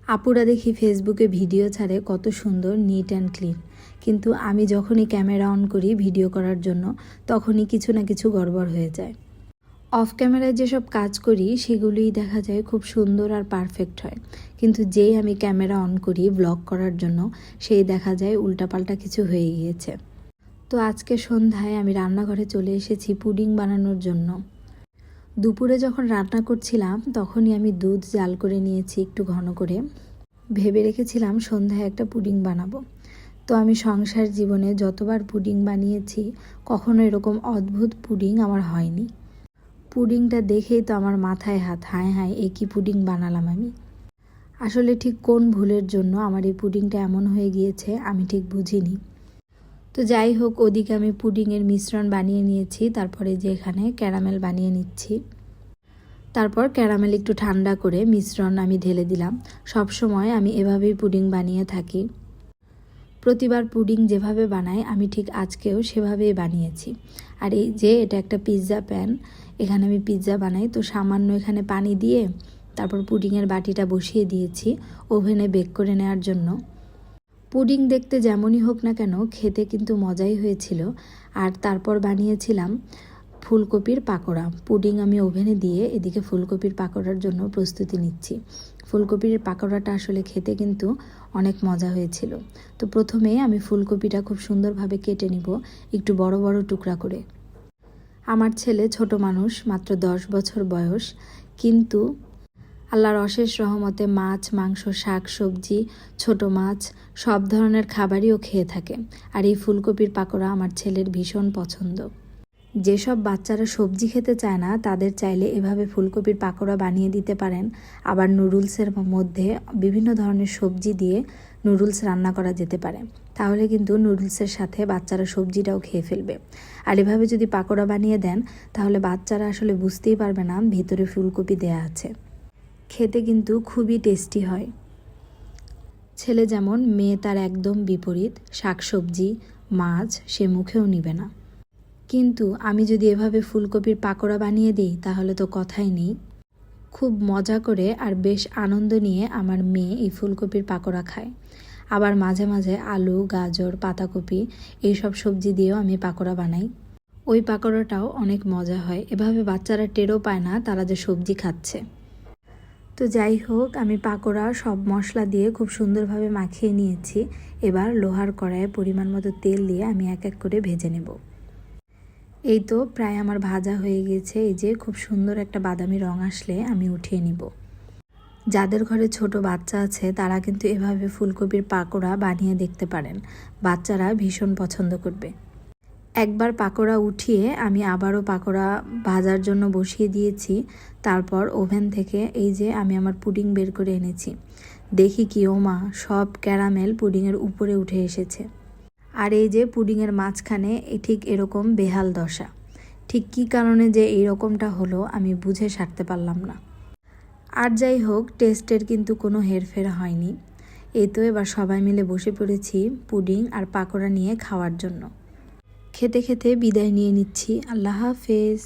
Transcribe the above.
আপুরা দেখি ফেসবুকে ভিডিও ছাড়ে কত সুন্দর নিট অ্যান্ড ক্লিন, কিন্তু আমি যখনই ক্যামেরা অন করি ভিডিও করার জন্য তখনই কিছু না কিছু গড়বড় হয়ে যায়। অফ ক্যামেরায় যেসব কাজ করি সেগুলিই দেখা যায় খুব সুন্দর আর পারফেক্ট হয়, কিন্তু যেই আমি ক্যামেরা অন করি ব্লগ করার জন্য সেই দেখা যায় উল্টাপাল্টা কিছু হয়ে গিয়েছে। তো আজকে সন্ধ্যায় আমি রান্নাঘরে চলে এসেছি পুডিং বানানোর জন্য। দুপুরে যখন রান্না করছিলাম তখনই আমি দুধ জাল করে নিয়েছি একটু ঘন করে। ভেবে রেখেছিলাম সন্ধ্যায় একটা পুডিং বানাবো। তো আমি সংসার জীবনে যতবার পুডিং বানিয়েছি কখনো এরকম অদ্ভুত পুডিং আমার হয়নি। পুডিংটা দেখেই তো আমার মাথায় হাত, হায় হায় এ কি পুডিং বানালাম আমি। আসলে ঠিক কোন ভুলের জন্য আমার এই পুডিংটা এমন হয়ে গিয়েছে আমি ঠিক বুঝিনি। তো যাই হোক, ওদিকে আমি পুডিংয়ের মিশ্রণ বানিয়ে নিয়েছি, তারপরে যে এখানে ক্যারামেল বানিয়ে নিচ্ছি। তারপর ক্যারামেল একটু ঠান্ডা করে মিশ্রণ আমি ঢেলে দিলাম। সব সময় আমি এভাবেই পুডিং বানিয়ে থাকি। প্রতিবার পুডিং যেভাবে বানাই আমি ঠিক আজকেও সেভাবেই বানিয়েছি। আর এই যে এটা একটা পিৎজা প্যান, এখানে আমি পিৎজা বানাই। তো সামান্য এখানে পানি দিয়ে তারপর পুডিংয়ের বাটিটা বসিয়ে দিয়েছি ওভেনে বেক করে নেওয়ার জন্য। পুডিং দেখতে যেমনই হোক না কেন খেতে কিন্তু মজাই হয়েছিল। আর তারপর বানিয়েছিলাম ফুলকপির পাকোড়া। পুডিং আমি ওভেনে দিয়ে এদিকে ফুলকপির পাকোড়ার জন্য প্রস্তুতি নিচ্ছি। ফুলকপির পাকোড়াটা আসলে খেতে কিন্তু অনেক মজা হয়েছিল। তো প্রথমে আমি ফুলকপিটা খুব সুন্দরভাবে কেটে নিব একটু বড় বড় টুকরা করে। আমার ছেলে ছোট মানুষ, মাত্র 10 বছর বয়স, কিন্তু আল্লাহর অশেষ রহমতে মাছ, মাংস, শাক সবজি, ছোট মাছ সব ধরনের খাবারইও খেয়ে থাকে। আর এই ফুলকপির পাকোড়া আমার ছেলের ভীষণ পছন্দ। যেসব বাচ্চারা সবজি খেতে চায় না তাদের চাইলে এভাবে ফুলকপির পাকোড়া বানিয়ে দিতে পারেন। আবার নুডলসের মধ্যে বিভিন্ন ধরনের সবজি দিয়ে নুডলস রান্না করা যেতে পারে, তাহলে কিন্তু নুডলসের সাথে বাচ্চারা সবজিটাও খেয়ে ফেলবে। আর এভাবে যদি পাকোড়া বানিয়ে দেন তাহলে বাচ্চারা আসলে বুঝতেই পারবে না ভিতরে ফুলকপি দেয়া আছে। খেতে কিন্তু খুবই টেস্টি হয়। ছেলে যেমন, মেয়ে তার একদম বিপরীত। শাকসবজি মাছ সে মুখেও নিবে না। কিন্তু আমি যদি এভাবে ফুলকপির পাকোড়া বানিয়ে দিই তাহলে তো কথাই নেই। খুব মজা করে আর বেশ আনন্দ নিয়ে আমার মেয়ে এই ফুলকপির পাকোড়া খায়। আবার মাঝে মাঝে আলু, গাজর, পাতাকপি এইসব সবজি দিয়েও আমি পাকোড়া বানাই। ওই পাকোড়াটাও অনেক মজা হয়। এভাবে বাচ্চারা টেরও পায় না তারা যে সবজি খাচ্ছে। তো যাই হোক, আমি পাকোড়া সব মশলা দিয়ে খুব সুন্দরভাবে মাখিয়ে নিয়েছি। এবার লোহার কড়াইয়ে পরিমাণ মতো তেল দিয়ে আমি এক এক করে ভেজে নেব। এই তো প্রায় আমার ভাজা হয়ে গেছে। এই যে খুব সুন্দর একটা বাদামি রং আসলে আমি উঠিয়ে নিব। যাদের ঘরে ছোট বাচ্চা আছে তারা কিন্তু এভাবে ফুলকপির পাকোড়া বানিয়ে দেখতে পারেন, বাচ্চারা ভীষণ পছন্দ করবে। একবার পাকোড়া উঠিয়ে আমি আবারও পাকোড়া ভাজার জন্য বসিয়ে দিয়েছি। তারপর ওভেন থেকে এই যে আমি আমার পুডিং বের করে এনেছি। দেখি কি ওমা, সব ক্যারামেল পুডিংয়ের উপরে উঠে এসেছে। আর এই যে পুডিংয়ের মাঝখানে ঠিক এরকম বেহাল দশা। ঠিক কী কারণে যে এইরকমটা হলো আমি বুঝে সারতে পারলাম না। আর যাই হোক, টেস্টের কিন্তু কোনো হেরফের হয়নি। এই তো এবার সবাই মিলে বসে পড়েছি পুডিং আর পাকোড়া নিয়ে খাওয়ার জন্য। খেতে খেতে বিদায় নিয়ে নিচ্ছি। আল্লাহ হাফেজ।